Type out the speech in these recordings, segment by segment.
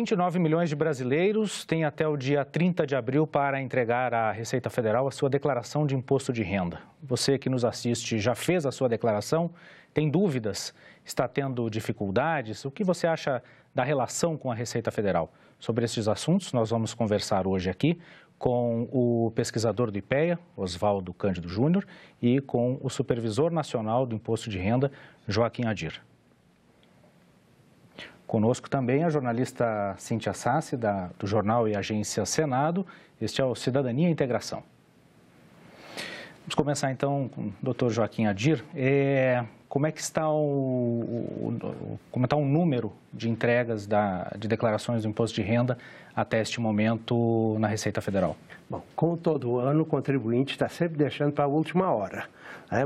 29 milhões de brasileiros têm até o dia 30 de abril para entregar à Receita Federal a sua declaração de imposto de renda. Você que nos assiste já fez a sua declaração? Tem dúvidas? Está tendo dificuldades? O que você acha da relação com a Receita Federal? Sobre esses assuntos, nós vamos conversar hoje aqui com o pesquisador do IPEA, Oswaldo Cândido Júnior, e com o supervisor nacional do Imposto de Renda, Joaquim Adir. Conosco também a jornalista Cíntia Sassi, do jornal e agência Senado. Este é o Cidadania e Integração. Vamos começar então com o Dr. Joaquim Adir. Como é que está como está o número de entregas de declarações do imposto de renda até este momento na Receita Federal? Bom, como todo ano, o contribuinte está sempre deixando para a última hora.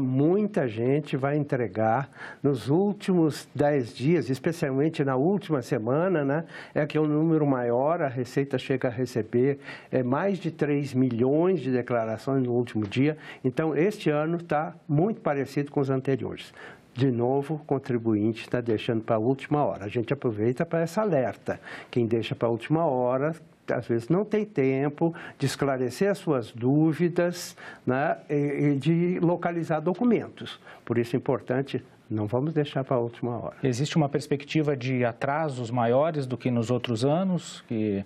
Muita gente vai entregar nos últimos 10 dias, especialmente na última semana, é que é um número maior, a Receita chega a receber mais de 3 milhões de declarações no último dia. Então, este ano está muito parecido com os anteriores. De novo, o contribuinte está deixando para a última hora. A gente aproveita para essa alerta. Quem deixa para a última hora, às vezes não tem tempo de esclarecer as suas dúvidas, e de localizar documentos. Por isso é importante, não vamos deixar para a última hora. Existe uma perspectiva de atrasos maiores do que nos outros anos, que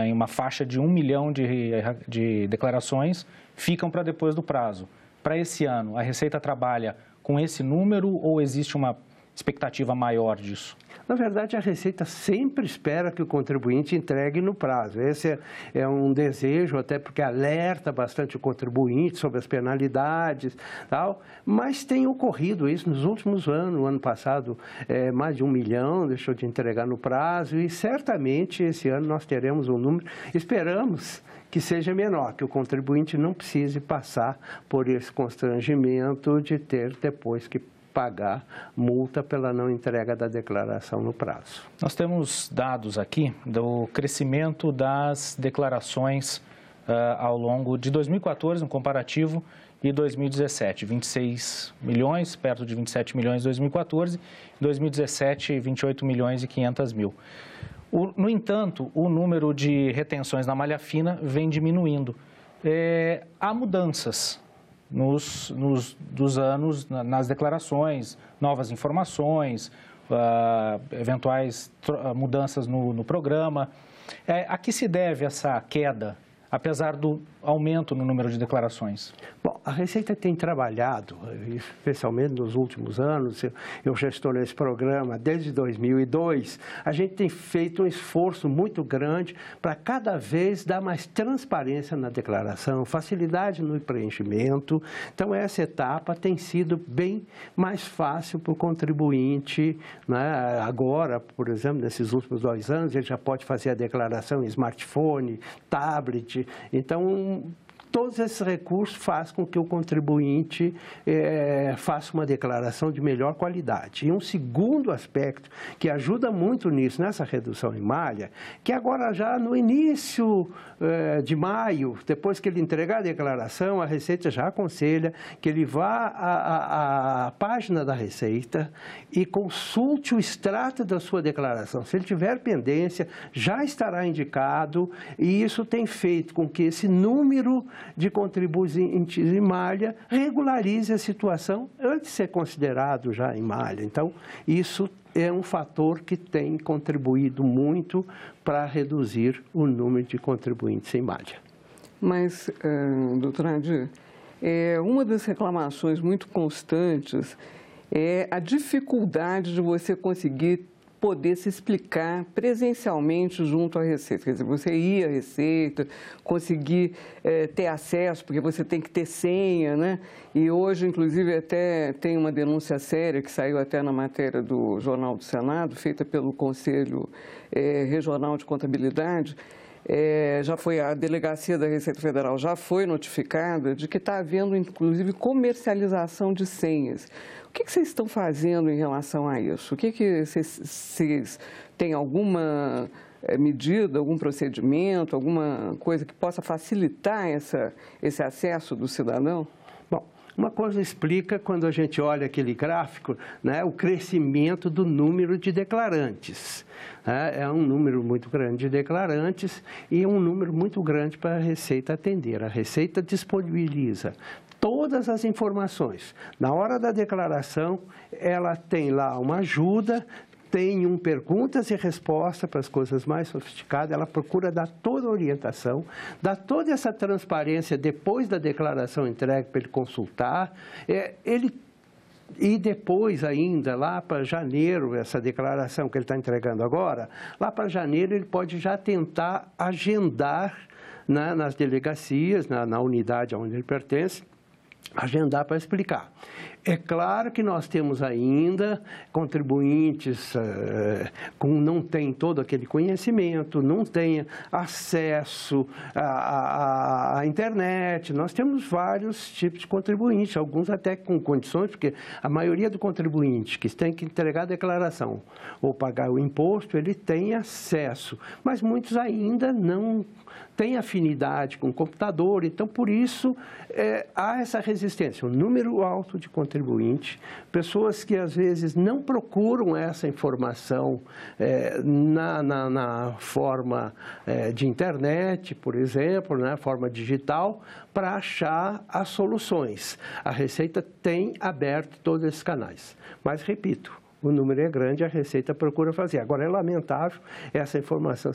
em uma faixa de 1 milhão de declarações ficam para depois do prazo. Para esse ano, a Receita trabalha com esse número ou existe uma expectativa maior disso? Na verdade, a Receita sempre espera que o contribuinte entregue no prazo. Esse é um desejo, até porque alerta bastante o contribuinte sobre as penalidades, tal. Mas tem ocorrido isso nos últimos anos. No ano passado, mais de 1 milhão deixou de entregar no prazo e certamente esse ano nós teremos um número, esperamos que seja menor, que o contribuinte não precise passar por esse constrangimento de ter depois que pagar multa pela não entrega da declaração no prazo. Nós temos dados aqui do crescimento das declarações ao longo de 2014, no comparativo, e 2017, 26 milhões, perto de 27 milhões em 2014, em 2017, 28 milhões e 500 mil. No entanto, o número de retenções na malha fina vem diminuindo. Há mudanças dos anos nas declarações, novas informações, eventuais mudanças no programa. A que se deve essa queda, apesar do aumento no número de declarações? Bom, a Receita tem trabalhado, especialmente nos últimos anos, eu já estou nesse programa desde 2002, a gente tem feito um esforço muito grande para cada vez dar mais transparência na declaração, facilidade no preenchimento. Então, essa etapa tem sido bem mais fácil para o contribuinte, Agora, por exemplo, nesses últimos 2 anos, ele já pode fazer a declaração em smartphone, tablet. Então, todos esses recursos fazem com que o contribuinte faça uma declaração de melhor qualidade. E um segundo aspecto que ajuda muito nisso, nessa redução em malha, que agora já no início de maio, depois que ele entregar a declaração, a Receita já aconselha que ele vá à página da Receita e consulte o extrato da sua declaração. Se ele tiver pendência, já estará indicado, e isso tem feito com que esse número de contribuintes em malha regularize a situação antes de ser considerado já em malha. Então, isso é um fator que tem contribuído muito para reduzir o número de contribuintes em malha. Mas, doutora Adir, uma das reclamações muito constantes é a dificuldade de você conseguir poder se explicar presencialmente junto à Receita. Quer dizer, você ir à Receita, conseguir ter acesso, porque você tem que ter senha, E hoje, inclusive, até tem uma denúncia séria que saiu até na matéria do Jornal do Senado, feita pelo Conselho Regional de Contabilidade. A Delegacia da Receita Federal já foi notificada de que está havendo, inclusive, comercialização de senhas. O que vocês estão fazendo em relação a isso? O que vocês têm alguma medida, algum procedimento, alguma coisa que possa facilitar esse acesso do cidadão? Bom, Uma coisa explica quando a gente olha aquele gráfico, né, o crescimento do número de declarantes. É um número muito grande de declarantes e um número muito grande para a Receita atender. A Receita disponibiliza todas as informações. Na hora da declaração, ela tem lá uma ajuda, tem perguntas e respostas para as coisas mais sofisticadas, ela procura dar toda a orientação, dar toda essa transparência depois da declaração entregue para ele consultar. E depois ainda, lá para janeiro, essa declaração que ele está entregando agora, lá para janeiro ele pode já tentar agendar nas delegacias, na unidade onde ele pertence, agendar para explicar. É claro que nós temos ainda contribuintes que não têm todo aquele conhecimento, não têm acesso à internet. Nós temos vários tipos de contribuintes, alguns até com condições, porque a maioria do contribuinte que tem que entregar a declaração ou pagar o imposto, ele tem acesso, mas muitos ainda não têm afinidade com o computador, então por isso há essa resistência, um número alto de contribuintes, pessoas que às vezes não procuram essa informação na forma de internet, por exemplo, na forma digital, para achar as soluções. A Receita tem aberto todos esses canais, mas repito, o número é grande, a Receita procura fazer. Agora, é lamentável essa informação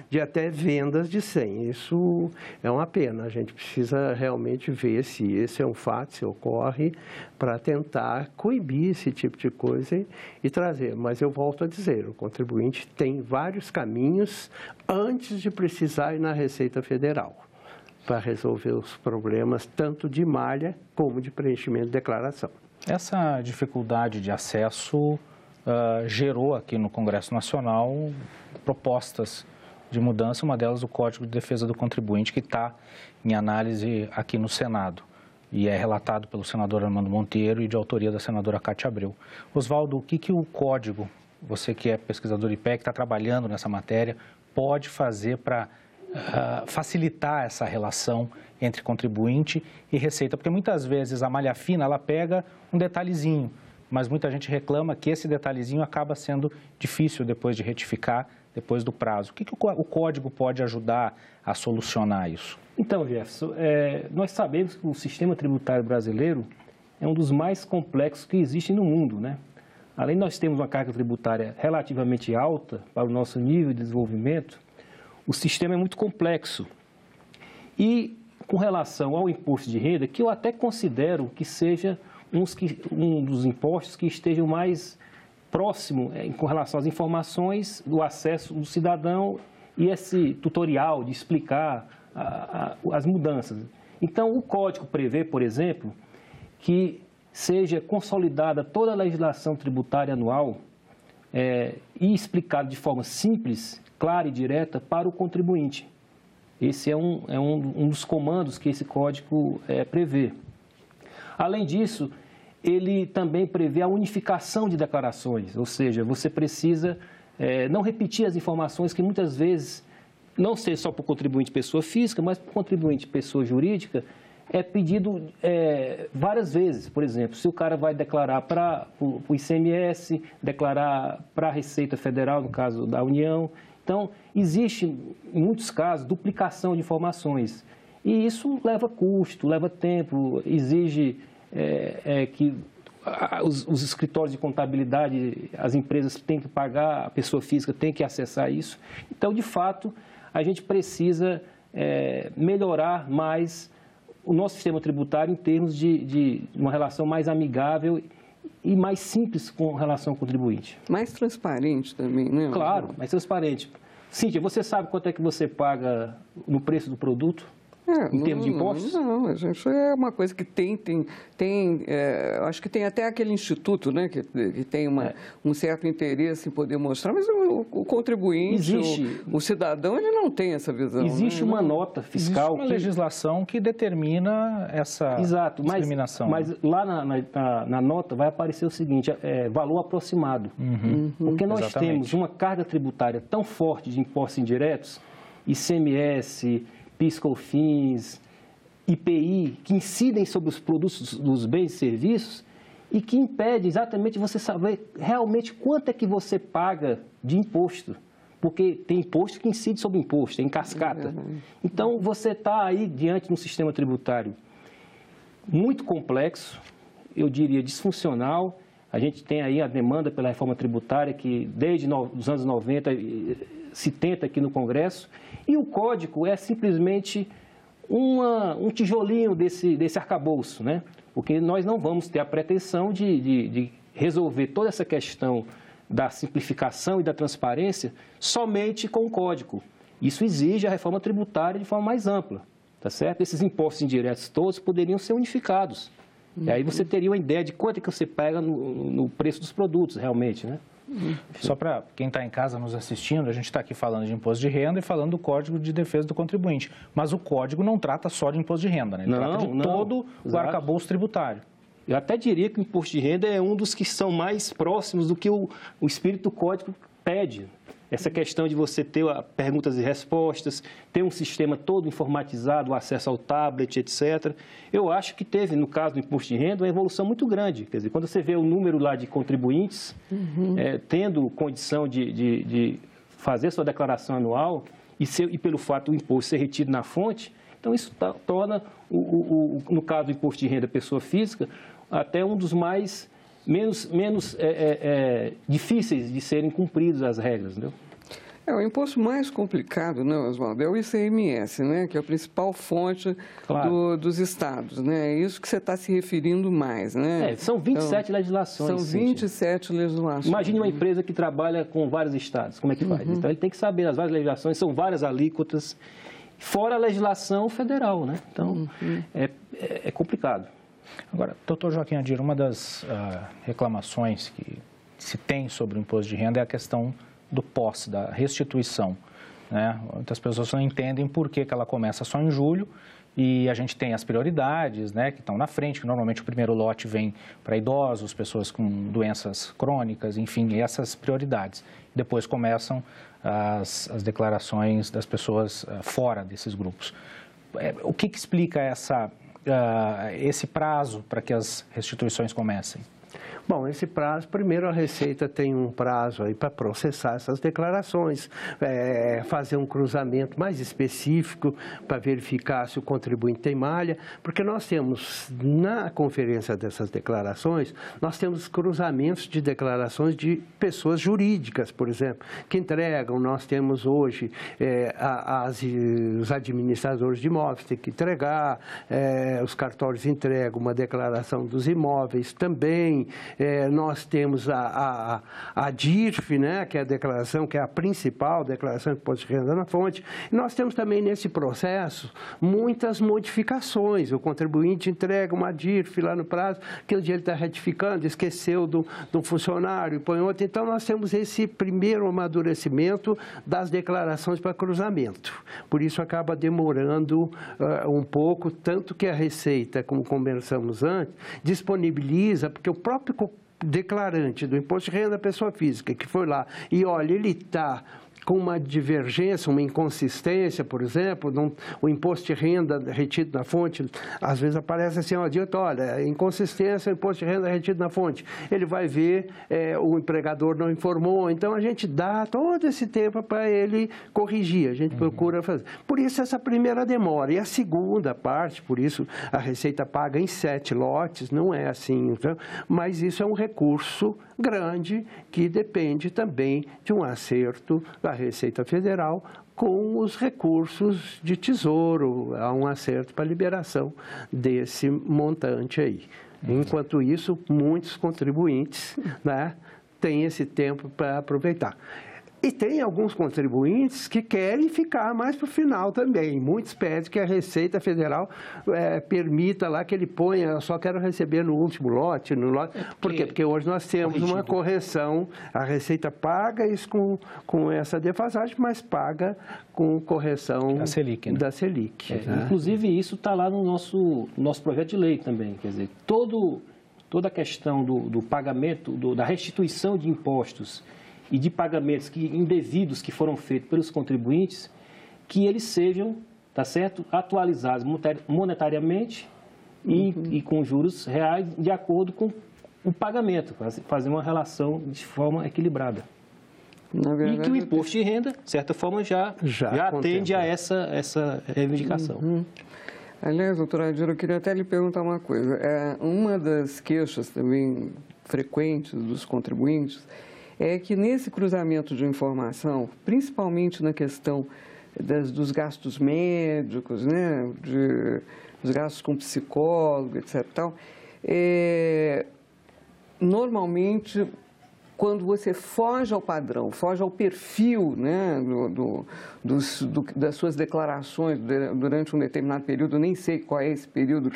de até vendas de 100. Isso é uma pena. A gente precisa realmente ver se esse é um fato, se ocorre, para tentar coibir esse tipo de coisa e trazer. Mas eu volto a dizer, o contribuinte tem vários caminhos antes de precisar ir na Receita Federal para resolver os problemas tanto de malha como de preenchimento de declaração. Essa dificuldade de acesso gerou aqui no Congresso Nacional propostas de mudança, uma delas o Código de Defesa do Contribuinte, que está em análise aqui no Senado e é relatado pelo senador Armando Monteiro e de autoria da senadora Cátia Abreu. Oswaldo, o que o Código, você que é pesquisador IPEC, está trabalhando nessa matéria, pode fazer para facilitar essa relação entre contribuinte e Receita? Porque muitas vezes a malha fina, ela pega um detalhezinho, mas muita gente reclama que esse detalhezinho acaba sendo difícil depois de retificar, depois do prazo. O que o Código pode ajudar a solucionar isso? Então, Jefferson, nós sabemos que o sistema tributário brasileiro é um dos mais complexos que existem no mundo, né? Além de nós termos uma carga tributária relativamente alta para o nosso nível de desenvolvimento, o sistema é muito complexo. E com relação ao imposto de renda, que eu até considero que seja um dos impostos que estejam mais próximo com relação às informações, do acesso do cidadão e esse tutorial de explicar as mudanças. Então, o Código prevê, por exemplo, que seja consolidada toda a legislação tributária anual e explicada de forma simples, clara e direta para o contribuinte. Esse é um dos comandos que esse código prevê. Além disso, ele também prevê a unificação de declarações, ou seja, você precisa não repetir as informações que muitas vezes, não ser só para o contribuinte pessoa física, mas para o contribuinte pessoa jurídica, é pedido várias vezes. Por exemplo, se o cara vai declarar para o ICMS, declarar para a Receita Federal, no caso da União. Então, existe, em muitos casos, duplicação de informações. E isso leva custo, leva tempo, exige que os escritórios de contabilidade, as empresas têm que pagar, a pessoa física tem que acessar isso. Então, de fato, a gente precisa melhorar mais o nosso sistema tributário em termos de uma relação mais amigável e mais simples com relação ao contribuinte. Mais transparente também, né? Claro, mais transparente. Cíntia, você sabe quanto é que você paga no preço do produto? Em termos de impostos? Não, isso é uma coisa que acho que tem até aquele instituto, né, que tem um certo interesse em poder mostrar, mas o contribuinte, o cidadão, ele não tem essa visão. Existe uma nota fiscal. Existe uma legislação que determina essa discriminação. Mas lá na nota vai aparecer o seguinte, valor aproximado. Porque nós temos uma carga tributária tão forte de impostos indiretos, ICMS, PIS/COFINS, IPI, que incidem sobre os produtos dos bens e serviços e que impede exatamente você saber realmente quanto é que você paga de imposto. Porque tem imposto que incide sobre imposto, é em cascata. Então, você está aí diante de um sistema tributário muito complexo, eu diria disfuncional. A gente tem aí a demanda pela reforma tributária que desde os anos 90 se tenta aqui no Congresso. E o Código é simplesmente um tijolinho desse arcabouço, né? Porque nós não vamos ter a pretensão de resolver toda essa questão da simplificação e da transparência somente com o Código. Isso exige a reforma tributária de forma mais ampla, tá certo? Esses impostos indiretos todos poderiam ser unificados. E aí você teria uma ideia de quanto é que você paga no preço dos produtos, realmente, né? Só para quem está em casa nos assistindo, a gente está aqui falando de imposto de renda e falando do Código de Defesa do Contribuinte. Mas o Código não trata só de imposto de renda, né? Ele trata de todo o arcabouço tributário. Eu até diria que o imposto de renda é um dos que são mais próximos do que o espírito do Código pede. Essa questão de você ter perguntas e respostas, ter um sistema todo informatizado, o acesso ao tablet, etc. Eu acho que teve, no caso do imposto de renda, uma evolução muito grande. Quer dizer, quando você vê o número lá de contribuintes, tendo condição de fazer sua declaração anual e pelo fato do imposto ser retido na fonte, então isso torna, no caso do imposto de renda pessoa física, até um dos menos difíceis de serem cumpridas as regras, entendeu? O imposto mais complicado, né, Oswaldo, é o ICMS, né, que é a principal fonte dos estados, né? É isso que você está se referindo mais, né? São 27 legislações. São 27 legislações. Imagine uma empresa que trabalha com vários estados, como é que faz? Então, ele tem que saber as várias legislações, são várias alíquotas, fora a legislação federal, né? Então, é complicado. Agora, doutor Joaquim Adir, uma das reclamações que se tem sobre o imposto de renda é a questão do POS, da restituição, né? Muitas pessoas não entendem por que ela começa só em julho e a gente tem as prioridades, né, que estão na frente, que normalmente o primeiro lote vem para idosos, pessoas com doenças crônicas, enfim, essas prioridades. Depois começam as declarações das pessoas fora desses grupos. O que explica esse prazo para que as restituições comecem? Bom, esse prazo, primeiro a Receita tem um prazo aí para processar essas declarações, fazer um cruzamento mais específico para verificar se o contribuinte tem malha, porque nós temos, na conferência dessas declarações, nós temos cruzamentos de declarações de pessoas jurídicas, por exemplo, que entregam. Nós temos hoje os administradores de imóveis têm que entregar, os cartórios entregam uma declaração dos imóveis também. Nós temos a DIRF, né, que é a declaração, que é a principal declaração de imposto de renda na fonte. E nós temos também nesse processo muitas modificações. O contribuinte entrega uma DIRF lá no prazo, que o dia ele está retificando, esqueceu do funcionário, põe outro. Então, nós temos esse primeiro amadurecimento das declarações para cruzamento. Por isso, acaba demorando um pouco, tanto que a Receita, como conversamos antes, disponibiliza, porque o próprio declarante do imposto de renda da pessoa física que foi lá e olha, ele está com uma divergência, uma inconsistência, por exemplo, o imposto de renda retido na fonte, às vezes aparece assim, olha, inconsistência, imposto de renda retido na fonte. Ele vai ver, o empregador não informou, então a gente dá todo esse tempo para ele corrigir, a gente procura fazer. Por isso essa primeira demora. E a segunda parte, por isso a Receita paga em 7 lotes, não é assim, então, mas isso é um recurso grande que depende também de um acerto da Receita Federal com os recursos de Tesouro, há um acerto para a liberação desse montante aí. Enquanto isso, muitos contribuintes, né, têm esse tempo para aproveitar. E tem alguns contribuintes que querem ficar mais para o final também. Muitos pedem que a Receita Federal permita lá que ele ponha, eu só quero receber no último lote, Por quê? Porque hoje nós temos uma correção, a Receita paga isso com essa defasagem, mas paga com correção da Selic, né? Da Selic, né? Inclusive, isso está lá no nosso projeto de lei também. Quer dizer, toda a questão do pagamento, da restituição de impostos e de pagamentos indevidos que foram feitos pelos contribuintes, que eles sejam tá certo? Atualizados monetariamente e com juros reais de acordo com o pagamento, fazer uma relação de forma equilibrada. E que o imposto de renda, de certa forma, já atende a essa reivindicação. Aliás, doutora Adira, eu queria até lhe perguntar uma coisa. Uma das queixas também frequentes dos contribuintes é que nesse cruzamento de informação, principalmente na questão dos gastos médicos, né, dos gastos com psicólogo, etc. Normalmente, quando você foge ao padrão, foge ao perfil, né, das suas declarações durante um determinado período, nem sei qual é esse período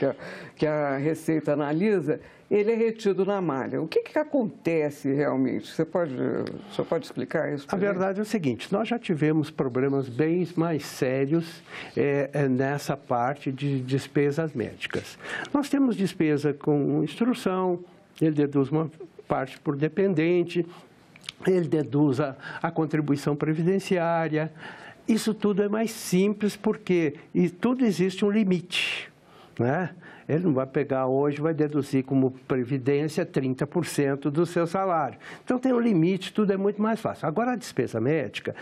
que a Receita analisa, ele é retido na malha. O que acontece realmente? Você pode explicar isso? A verdade é o seguinte, nós já tivemos problemas bem mais sérios nessa parte de despesas médicas. Nós temos despesa com instrução, ele deduz uma parte por dependente, ele deduz a contribuição previdenciária. Isso tudo é mais simples porque tudo existe um limite, né? Ele não vai pegar hoje, vai deduzir como previdência 30% do seu salário. Então, tem um limite, tudo é muito mais fácil. Agora, a despesa médica,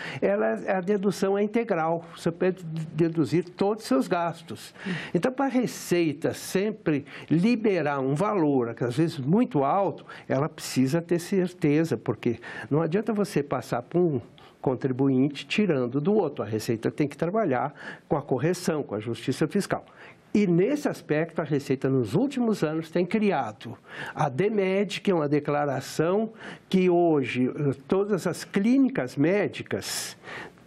a dedução é integral. Você pode deduzir todos os seus gastos. Então, para a Receita sempre liberar um valor, que às vezes muito alto, ela precisa ter certeza, porque não adianta você passar por um contribuinte tirando do outro. A Receita tem que trabalhar com a correção, com a justiça fiscal. E, nesse aspecto, a Receita, nos últimos anos, tem criado a DMED, que é uma declaração que, hoje, todas as clínicas médicas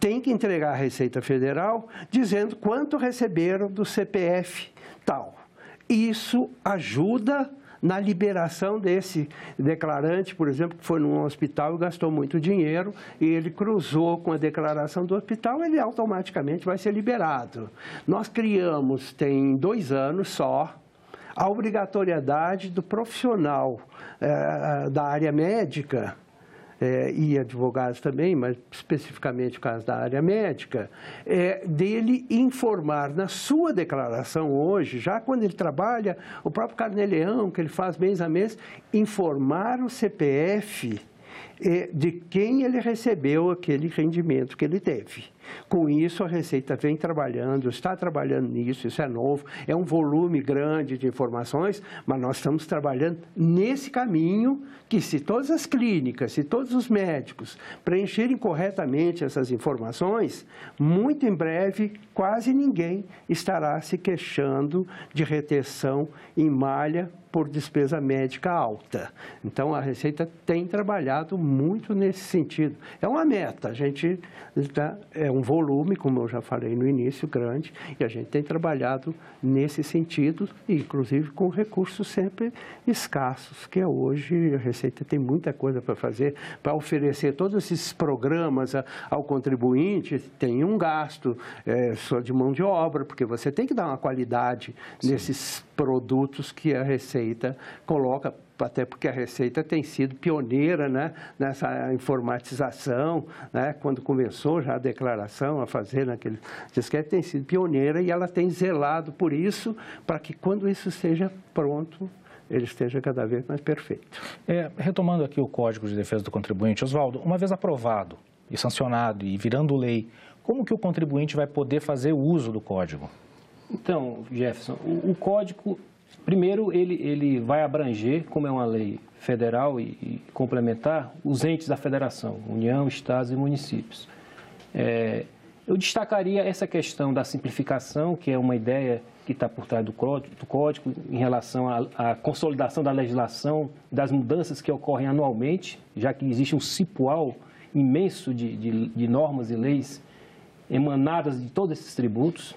têm que entregar à Receita Federal dizendo quanto receberam do CPF tal. Isso ajuda na liberação desse declarante, por exemplo, que foi num hospital e gastou muito dinheiro, e ele cruzou com a declaração do hospital, ele automaticamente vai ser liberado. Nós criamos, tem 2 anos só, a obrigatoriedade do profissional da área médica, e advogados também, mas especificamente o caso da área médica, dele informar na sua declaração hoje, já quando ele trabalha, o próprio Carnê-Leão, que ele faz mês a mês, informar o CPF de quem ele recebeu aquele rendimento que ele teve. Com isso, a Receita vem trabalhando, está trabalhando nisso, isso é novo, é um volume grande de informações, mas nós estamos trabalhando nesse caminho que, se todas as clínicas, se todos os médicos preencherem corretamente essas informações, muito em breve, quase ninguém estará se queixando de retenção em malha por despesa médica alta. Então, a Receita tem trabalhado muito nesse sentido. É uma meta, a gente é um volume, como eu já falei no início, grande, e a gente tem trabalhado nesse sentido, inclusive com recursos sempre escassos, que hoje a Receita tem muita coisa para fazer, para oferecer todos esses programas ao contribuinte, tem um gasto só de mão de obra, porque você tem que dar uma qualidade nesses produtos que a Receita coloca, até porque a Receita tem sido pioneira, né, nessa informatização, né, quando começou já a declaração a fazer naquele disquete, tem sido pioneira e ela tem zelado por isso, para que quando isso seja pronto, ele esteja cada vez mais perfeito. Retomando aqui o Código de Defesa do Contribuinte, Oswaldo, uma vez aprovado e sancionado e virando lei, como que o contribuinte vai poder fazer uso do Código? Então, Jefferson, o Código, primeiro, ele vai abranger, como é uma lei federal e complementar, os entes da federação, União, Estados e municípios. Eu destacaria essa questão da simplificação, que é uma ideia que está por trás do Código em relação à consolidação da legislação, das mudanças que ocorrem anualmente, já que existe um cipual imenso de normas e leis emanadas de todos esses tributos.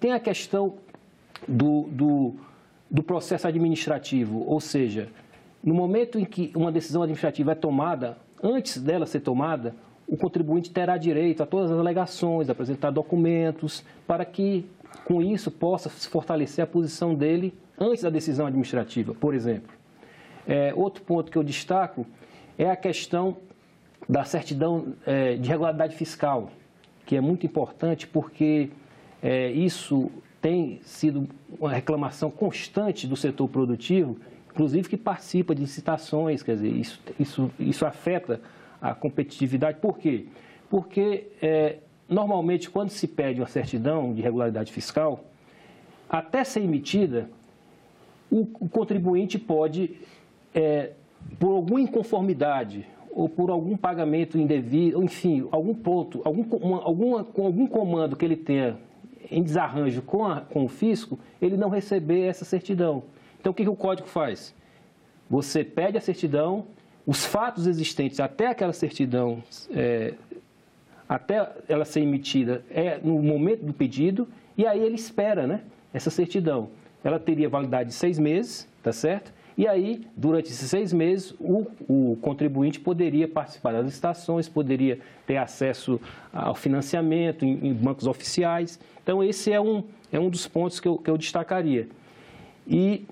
Tem a questão do processo administrativo, ou seja, no momento em que uma decisão administrativa é tomada, antes dela ser tomada, o contribuinte terá direito a todas as alegações, a apresentar documentos, para que, com isso, possa fortalecer a posição dele antes da decisão administrativa, por exemplo. Outro ponto que eu destaco é a questão da certidão de regularidade fiscal, que é muito importante porque isso tem sido uma reclamação constante do setor produtivo, inclusive que participa de licitações, quer dizer, isso afeta a competitividade. Por quê? Porque, normalmente, quando se pede uma certidão de regularidade fiscal, até ser emitida, o contribuinte pode, por alguma inconformidade ou por algum pagamento indevido, enfim, algum ponto, algum comando que ele tenha em desarranjo com o fisco, ele não receber essa certidão. Então, o que o Código faz? Você pede a certidão, os fatos existentes até aquela certidão, até ela ser emitida, no momento do pedido, e aí ele espera, né, essa certidão. Ela teria validade de 6 meses, tá certo? E aí, durante esses 6 meses, o contribuinte poderia participar das licitações, poderia ter acesso ao financiamento em bancos oficiais. Então, esse é um dos pontos que eu destacaria. E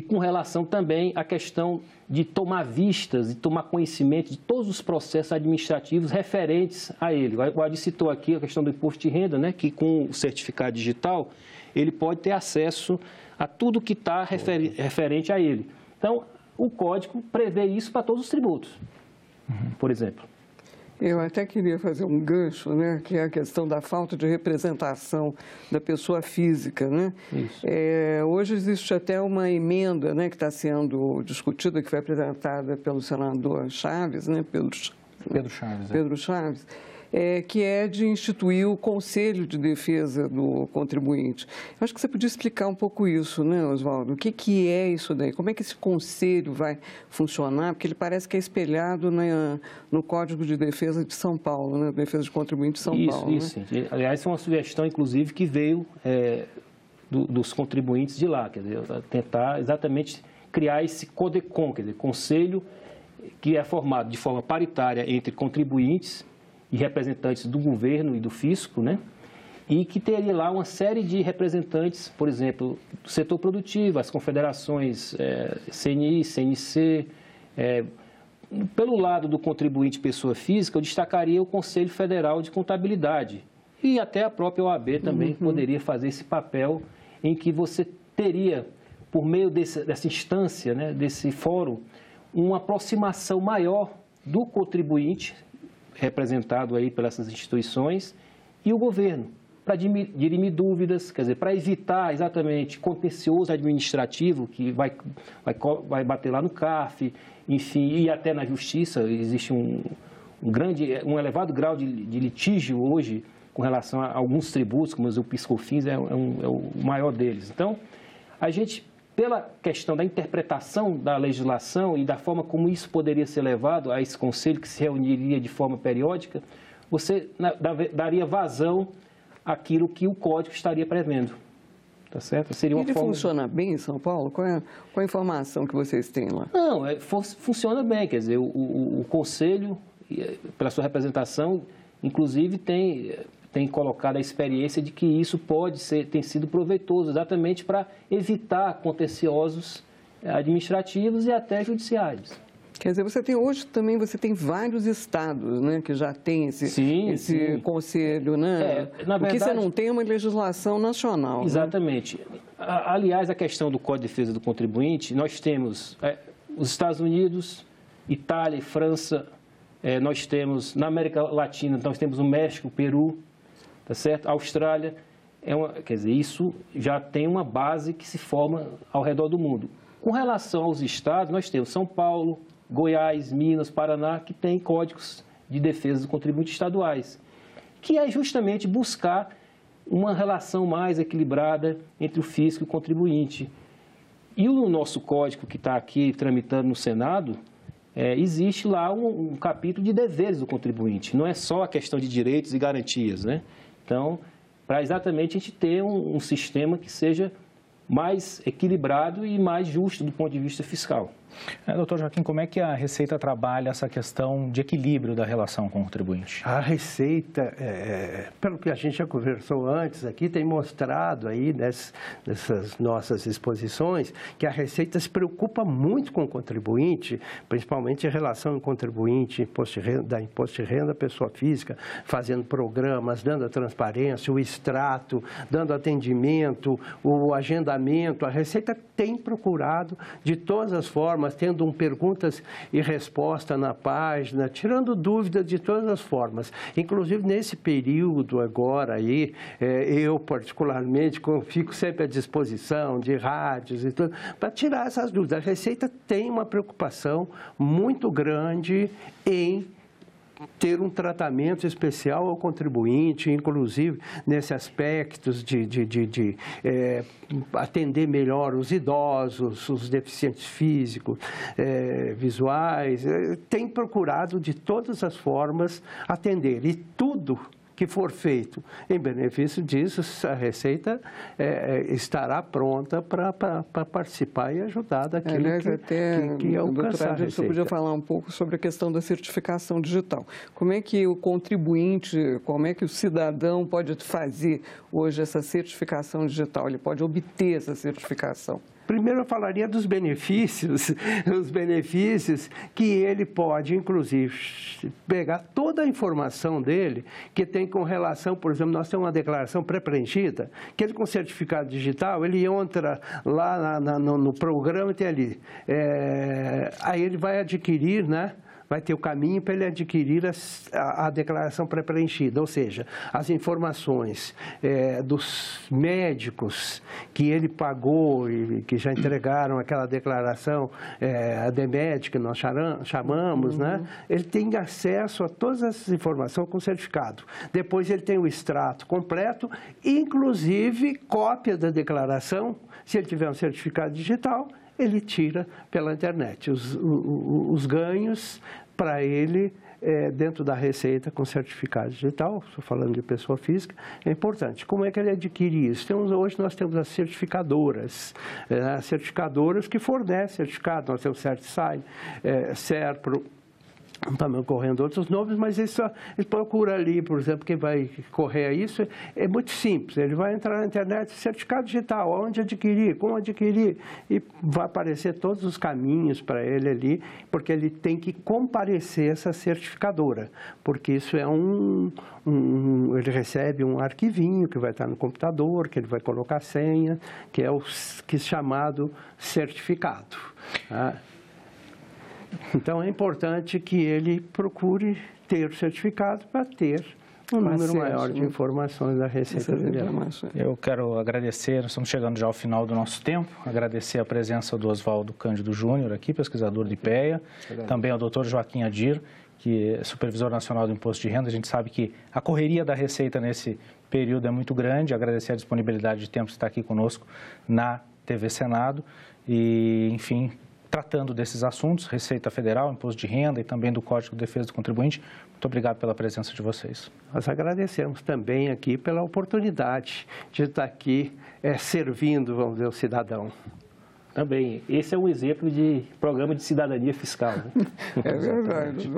com relação também à questão de tomar vistas e tomar conhecimento de todos os processos administrativos referentes a ele. O Adi citou aqui a questão do imposto de renda, né, que com o certificado digital, ele pode ter acesso a tudo que está referente a ele. Então, o Código prevê isso para todos os tributos, por exemplo. Eu até queria fazer um gancho, né, que é a questão da falta de representação da pessoa física, né? Isso. Hoje existe até uma emenda, né, que está sendo discutida, que foi apresentada pelo senador Chaves, né, Pedro Chaves. Pedro Chaves, que é de instituir o Conselho de Defesa do Contribuinte. Eu acho que você podia explicar um pouco isso, né, Oswaldo? O que é isso daí? Como é que esse conselho vai funcionar? Porque ele parece que é espelhado no Código de Defesa de São Paulo, né? Defesa de Contribuinte de São Paulo. Isso. Né? Aliás, é uma sugestão, inclusive, que veio dos contribuintes de lá, quer dizer, tentar exatamente criar esse CODECON, quer dizer, conselho que é formado de forma paritária entre contribuintes e representantes do governo e do fisco, né? E que teria lá uma série de representantes, por exemplo, do setor produtivo, as confederações CNI, CNC. Pelo lado do contribuinte pessoa física, eu destacaria o Conselho Federal de Contabilidade e até a própria OAB também poderia fazer esse papel em que você teria, por meio dessa instância, né, desse fórum, uma aproximação maior do contribuinte, representado aí pelas instituições, e o governo, para dirimir dúvidas, quer dizer, para evitar exatamente contencioso administrativo que vai bater lá no CARF, enfim, e até na Justiça. Existe um elevado grau de litígio hoje com relação a alguns tributos, como o PIS/COFINS é o maior deles. Então, a gente, pela questão da interpretação da legislação e da forma como isso poderia ser levado a esse conselho que se reuniria de forma periódica, você daria vazão àquilo que o Código estaria prevendo. Tá certo? Seria uma Ele forma... funciona bem em São Paulo? Qual é a informação que vocês têm lá? Não, funciona bem. Quer dizer, o conselho, pela sua representação, inclusive tem colocado a experiência de que isso tem sido proveitoso, exatamente para evitar contenciosos administrativos e até judiciais. Quer dizer, hoje também você tem vários estados, né, que já têm esse conselho, né? Na verdade, o que você não tem é uma legislação nacional. Exatamente. Né? Aliás, a questão do Código de Defesa do Contribuinte, nós temos os Estados Unidos, Itália e França, nós temos, na América Latina, nós temos o México, o Peru, tá certo? A Austrália, quer dizer, isso já tem uma base que se forma ao redor do mundo. Com relação aos estados, nós temos São Paulo, Goiás, Minas, Paraná, que têm códigos de defesa do contribuinte estaduais, que é justamente buscar uma relação mais equilibrada entre o fisco e o contribuinte. E o nosso código que está aqui tramitando no Senado, existe lá um capítulo de deveres do contribuinte, não é só a questão de direitos e garantias, né? Então, para exatamente a gente ter um sistema que seja mais equilibrado e mais justo do ponto de vista fiscal. Doutor Joaquim, como é que a Receita trabalha essa questão de equilíbrio da relação com o contribuinte? A Receita, pelo que a gente já conversou antes aqui, tem mostrado aí nessas nossas exposições que a Receita se preocupa muito com o contribuinte, principalmente em relação ao contribuinte, imposto de renda, pessoa física, fazendo programas, dando a transparência, o extrato, dando atendimento, o agendamento. A Receita tem procurado de todas as formas, tendo perguntas e respostas na página, tirando dúvidas de todas as formas. Inclusive, nesse período agora aí, eu particularmente fico sempre à disposição de rádios e tudo, para tirar essas dúvidas. A Receita tem uma preocupação muito grande em ter um tratamento especial ao contribuinte, inclusive nesse aspectos de atender melhor os idosos, os deficientes físicos, visuais, tem procurado de todas as formas atender, e tudo que for feito em benefício disso, a Receita estará pronta para participar e ajudar daquilo que alcançar a Receita. Você podia falar um pouco sobre a questão da certificação digital. Como é que o contribuinte, como é que o cidadão pode fazer hoje essa certificação digital? Ele pode obter essa certificação? Primeiro eu falaria dos benefícios, os benefícios que ele pode, inclusive, pegar toda a informação dele que tem com relação, por exemplo, nós temos uma declaração pré-preenchida, que ele com certificado digital, ele entra lá no programa e tem ali, aí ele vai adquirir, né? Vai ter o caminho para ele adquirir a declaração pré-preenchida, ou seja, as informações dos médicos que ele pagou e que já entregaram aquela declaração, a DEMED, que nós chamamos, né? Ele tem acesso a todas essas informações com certificado. Depois ele tem o extrato completo, inclusive cópia da declaração, se ele tiver um certificado digital, ele tira pela internet. Os ganhos para ele, dentro da Receita com certificado digital, estou falando de pessoa física, é importante. Como é que ele adquire isso? Hoje nós temos as certificadoras que fornecem certificado. Nós temos CertSign, Serpro, também correndo outros nomes, mas ele procura ali, por exemplo, quem vai correr isso, é muito simples. Ele vai entrar na internet, certificado digital, onde adquirir, como adquirir, e vai aparecer todos os caminhos para ele ali, porque ele tem que comparecer essa certificadora, porque isso é ele recebe um arquivinho que vai estar no computador, que ele vai colocar senha, que é chamado certificado. Então, é importante que ele procure ter o certificado para ter um número maior de informações da Receita Federal. Eu quero agradecer, nós estamos chegando já ao final do nosso tempo, agradecer a presença do Oswaldo Cândido Júnior aqui, pesquisador de IPEA, também ao doutor Joaquim Adir, que é supervisor nacional do Imposto de Renda. A gente sabe que a correria da Receita nesse período é muito grande, agradecer a disponibilidade de tempo de estar aqui conosco na TV Senado e, enfim, tratando desses assuntos, Receita Federal, Imposto de Renda e também do Código de Defesa do Contribuinte. Muito obrigado pela presença de vocês. Nós agradecemos também aqui pela oportunidade de estar aqui servindo, vamos dizer, o cidadão. Também, esse é um exemplo de programa de cidadania fiscal. Né? É verdade.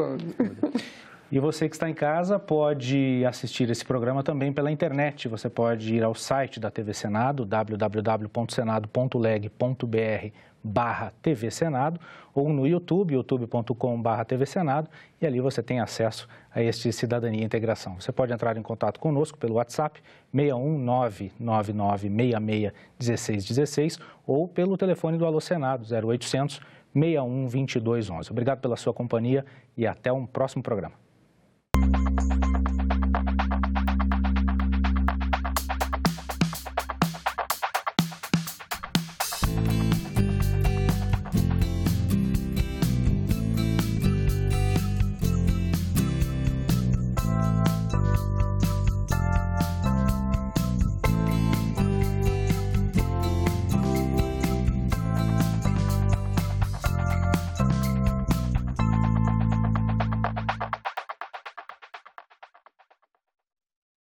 E você que está em casa pode assistir esse programa também pela internet. Você pode ir ao site da TV Senado, www.senado.leg.br/TV Senado, ou no YouTube, youtube.com/TV Senado, e ali você tem acesso a este Cidadania e Integração. Você pode entrar em contato conosco pelo WhatsApp 61999661616 ou pelo telefone do Alô Senado 0800 61 22 11. Obrigado pela sua companhia e até um próximo programa.